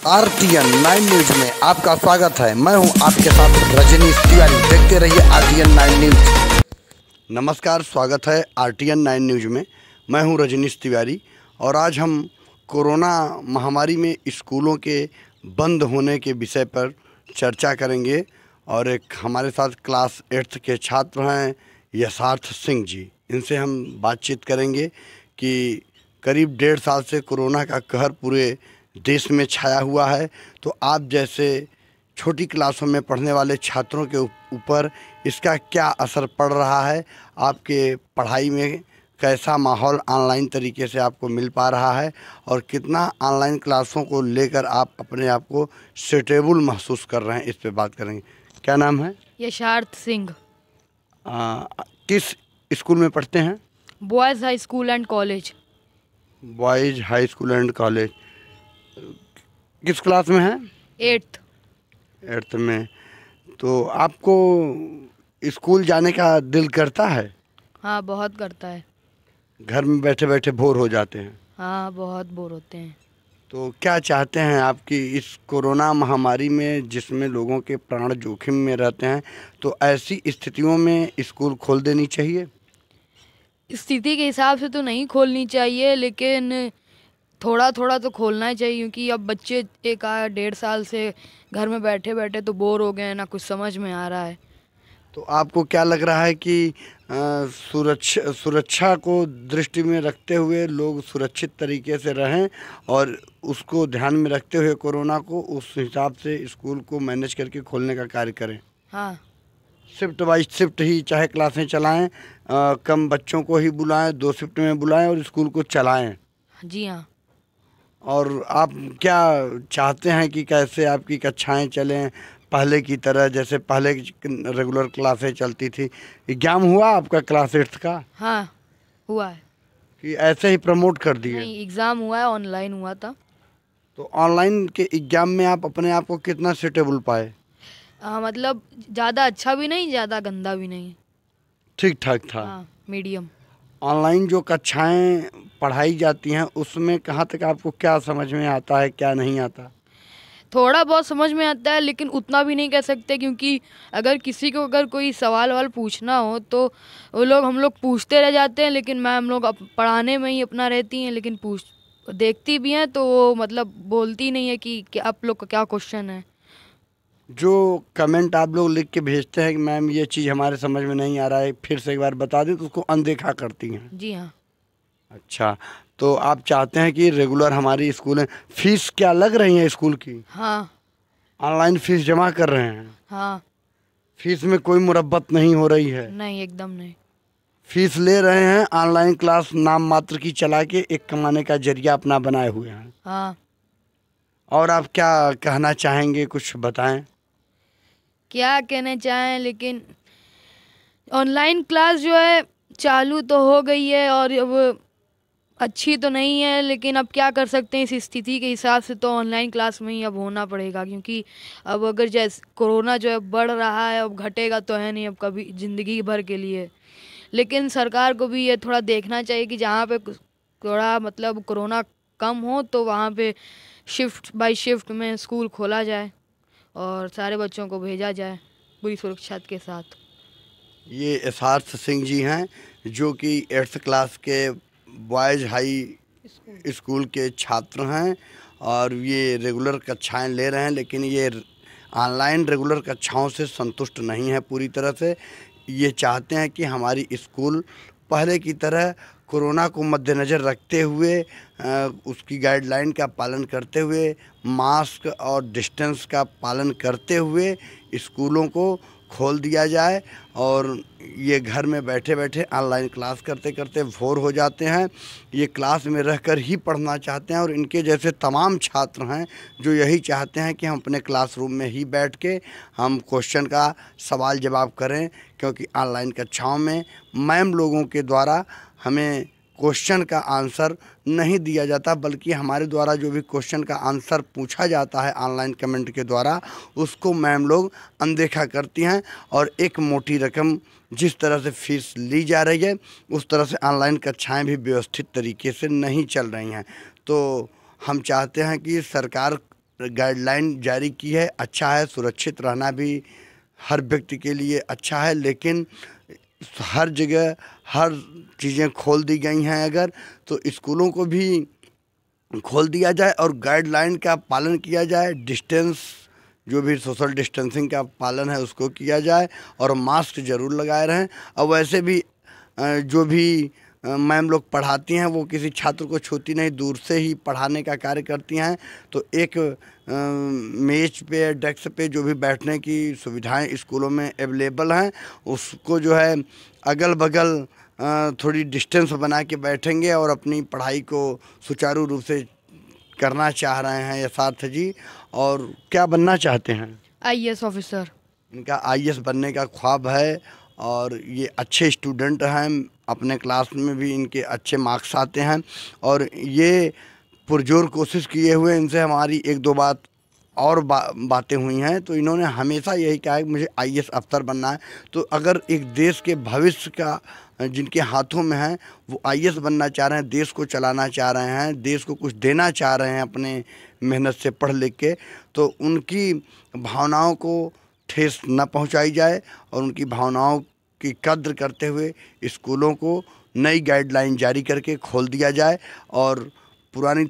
RTN 9 news में आपका स्वागत है। मैं हूं आपके साथ रजनीश तिवारी। देखते रहिए RTN 9 न्यूज। नमस्कार, स्वागत है RTN 9 न्यूज में। मैं हूं रजनीश तिवारी और आज हम कोरोना महामारी में स्कूलों के बंद होने के विषय पर चर्चा करेंगे। और एक हमारे साथ क्लास 8th के छात्र हैं यशार्थ सिंह जी। इनसे हम बातचीत करेंगे कि करीब 1.5 साल से कोरोना का कहर पूरे देश में छाया हुआ है, तो आप जैसे छोटी क्लासों में पढ़ने वाले छात्रों के ऊपर इसका क्या असर पड़ रहा है, आपके पढ़ाई में कैसा माहौल ऑनलाइन तरीके से आपको मिल पा रहा है और कितना ऑनलाइन क्लासों को लेकर आप अपने आप को सूटेबल महसूस कर रहे हैं, इस पे बात करेंगे। क्या नाम है? यशार्थ सिंह। किस स्कूल में पढ़ते हैं? Boys high school and college. Boys high school and college. किस क्लास में है? 8th में। तो आपको स्कूल जाने का दिल करता है? हाँ, बहुत करता है। घर में बैठे बैठे बोर हो जाते हैं? हाँ, बहुत बोर होते हैं। तो क्या चाहते हैं आपकी इस कोरोना महामारी में, जिसमें लोगों के प्राण जोखिम में रहते हैं, तो ऐसी स्थितियों में स्कूल खोल देनी चाहिए? स्थिति के हिसाब से तो नहीं खोलनी चाहिए, लेकिन थोड़ा थोड़ा तो खोलना ही चाहिए, क्योंकि अब बच्चे 1.5 साल से घर में बैठे बैठे तो बोर हो गए हैं, ना कुछ समझ में आ रहा है। तो आपको क्या लग रहा है कि सुरक्षा को दृष्टि में रखते हुए लोग सुरक्षित तरीके से रहें और उसको ध्यान में रखते हुए कोरोना को उस हिसाब से स्कूल को मैनेज करके खोलने का कार्य करें? हाँ, शिफ्ट बाई शिफ्ट ही चाहे क्लासें चलाएं, कम बच्चों को ही बुलाएं, 2 शिफ्ट में बुलाएं और स्कूल को चलाएं। जी हाँ। और आप क्या चाहते हैं कि कैसे आपकी कक्षाएं चलें पहले की तरह, जैसे पहले रेगुलर क्लासें चलती थी? एग्जाम हुआ आपका क्लास 8th का? हाँ, हुआ है। कि ऐसे ही प्रमोट कर दिए? नहीं, एग्ज़ाम हुआ है, ऑनलाइन हुआ था। तो ऑनलाइन के एग्जाम में आप अपने आप को कितना सूटेबल पाए? मतलब ज़्यादा अच्छा भी नहीं, ज़्यादा गंदा भी नहीं। ठीक ठाक था। हाँ, मीडियम। ऑनलाइन जो कक्षाएं पढ़ाई जाती हैं उसमें कहाँ तक आपको क्या समझ में आता है, क्या नहीं आता? थोड़ा बहुत समझ में आता है, लेकिन उतना भी नहीं कह सकते, क्योंकि अगर किसी को अगर कोई सवाल वाल पूछना हो तो वो हम लोग पूछते रह जाते हैं, लेकिन मैम लोग पढ़ाने में ही अपना रहती हैं, लेकिन देखती भी हैं तो वो मतलब बोलती नहीं है कि आप लोग का क्या क्वेश्चन है। जो कमेंट आप लोग लिख के भेजते हैं कि मैम ये चीज़ हमारे समझ में नहीं आ रहा है, फिर से एक बार बता दें, तो उसको अनदेखा करती हैं? जी हाँ। अच्छा, तो आप चाहते हैं कि रेगुलर हमारी स्कूलें, फीस क्या लग रही है स्कूल की? हाँ। ऑनलाइन फीस जमा कर रहे हैं? हाँ। फीस में कोई मुरब्बत नहीं हो रही है? नहीं, एकदम नहीं। फीस ले रहे हैं, ऑनलाइन क्लास नाम मात्र की चला के एक कमाने का जरिया अपना बनाए हुए हैं। हाँ। और आप क्या कहना चाहेंगे, कुछ बताएं? क्या कहना चाहें, लेकिन ऑनलाइन क्लास जो है चालू तो हो गई है और अब अच्छी तो नहीं है, लेकिन अब क्या कर सकते हैं, इस स्थिति के हिसाब से तो ऑनलाइन क्लास में ही अब होना पड़ेगा, क्योंकि अब अगर जैसे कोरोना जो है बढ़ रहा है, अब घटेगा तो है नहीं अब कभी ज़िंदगी भर के लिए। लेकिन सरकार को भी ये थोड़ा देखना चाहिए कि जहाँ पे थोड़ा मतलब कोरोना कम हो तो वहाँ पे शिफ्ट बाय शिफ्ट में स्कूल खोला जाए और सारे बच्चों को भेजा जाए पूरी सुरक्षा के साथ। ये यशार्थ सिंह जी हैं, जो कि 8th क्लास के बॉयज़ हाई स्कूल के छात्र हैं और ये रेगुलर कक्षाएं ले रहे हैं, लेकिन ये ऑनलाइन रेगुलर कक्षाओं से संतुष्ट नहीं है पूरी तरह से। ये चाहते हैं कि हमारी स्कूल पहले की तरह कोरोना को मद्देनज़र रखते हुए, उसकी गाइडलाइन का पालन करते हुए, मास्क और डिस्टेंस का पालन करते हुए स्कूलों को खोल दिया जाए। और ये घर में बैठे बैठे ऑनलाइन क्लास करते करते बोर हो जाते हैं, ये क्लास में रहकर ही पढ़ना चाहते हैं। और इनके जैसे तमाम छात्र हैं जो यही चाहते हैं कि हम अपने क्लासरूम में ही बैठ के हम क्वेश्चन का सवाल जवाब करें, क्योंकि ऑनलाइन कक्षाओं में मैम लोगों के द्वारा हमें क्वेश्चन का आंसर नहीं दिया जाता, बल्कि हमारे द्वारा जो भी क्वेश्चन का आंसर पूछा जाता है ऑनलाइन कमेंट के द्वारा, उसको मैम लोग अनदेखा करती हैं। और एक मोटी रकम जिस तरह से फीस ली जा रही है, उस तरह से ऑनलाइन कक्षाएं भी व्यवस्थित तरीके से नहीं चल रही हैं। तो हम चाहते हैं कि सरकार गाइडलाइन जारी की है, अच्छा है। सुरक्षित रहना भी हर व्यक्ति के लिए अच्छा है, लेकिन हर जगह हर चीज़ें खोल दी गई हैं अगर, तो स्कूलों को भी खोल दिया जाए और गाइडलाइन का पालन किया जाए। डिस्टेंस, जो भी सोशल डिस्टेंसिंग का पालन है उसको किया जाए और मास्क ज़रूर लगाए रहें। और वैसे भी जो भी मैम लोग पढ़ाती हैं वो किसी छात्र को छूती नहीं, दूर से ही पढ़ाने का कार्य करती हैं। तो एक मेज पे, डेस्क पे जो भी बैठने की सुविधाएं स्कूलों में अवेलेबल हैं, उसको जो है अगल बगल थोड़ी डिस्टेंस बना के बैठेंगे और अपनी पढ़ाई को सुचारू रूप से करना चाह रहे हैं यथार्थ जी। और क्या बनना चाहते हैं? IAS officer. इनका आईएएस बनने का ख्वाब है और ये अच्छे स्टूडेंट हैं, अपने क्लास में भी इनके अच्छे मार्क्स आते हैं। और ये पुरजोर कोशिश किए हुए इनसे हमारी एक दो बातें हुई हैं, तो इन्होंने हमेशा यही कहा है कि मुझे आईएएस अफसर बनना है। तो अगर एक देश के भविष्य का जिनके हाथों में है वो आईएएस बनना चाह रहे हैं, देश को चलाना चाह रहे हैं, देश को कुछ देना चाह रहे हैं अपने मेहनत से पढ़ लिख के, तो उनकी भावनाओं को ठेस न पहुंचाई जाए और उनकी भावनाओं की कद्र करते हुए स्कूलों को नई गाइडलाइन जारी करके खोल दिया जाए और पुरानी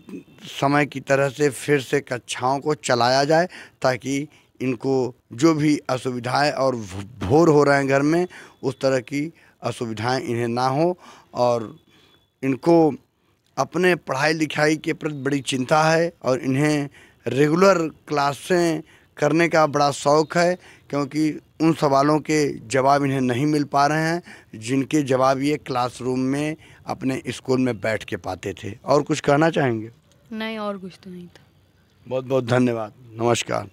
समय की तरह से फिर से कक्षाओं को चलाया जाए, ताकि इनको जो भी असुविधाएं और भोर हो रहे हैं घर में, उस तरह की असुविधाएं इन्हें ना हो। और इनको अपने पढ़ाई लिखाई के प्रति बड़ी चिंता है और इन्हें रेगुलर क्लासें करने का बड़ा शौक़ है, क्योंकि उन सवालों के जवाब इन्हें नहीं मिल पा रहे हैं जिनके जवाब ये क्लासरूम में अपने स्कूल में बैठ के पाते थे। और कुछ कहना चाहेंगे? नहीं, और कुछ तो नहीं था। बहुत बहुत धन्यवाद, नमस्कार।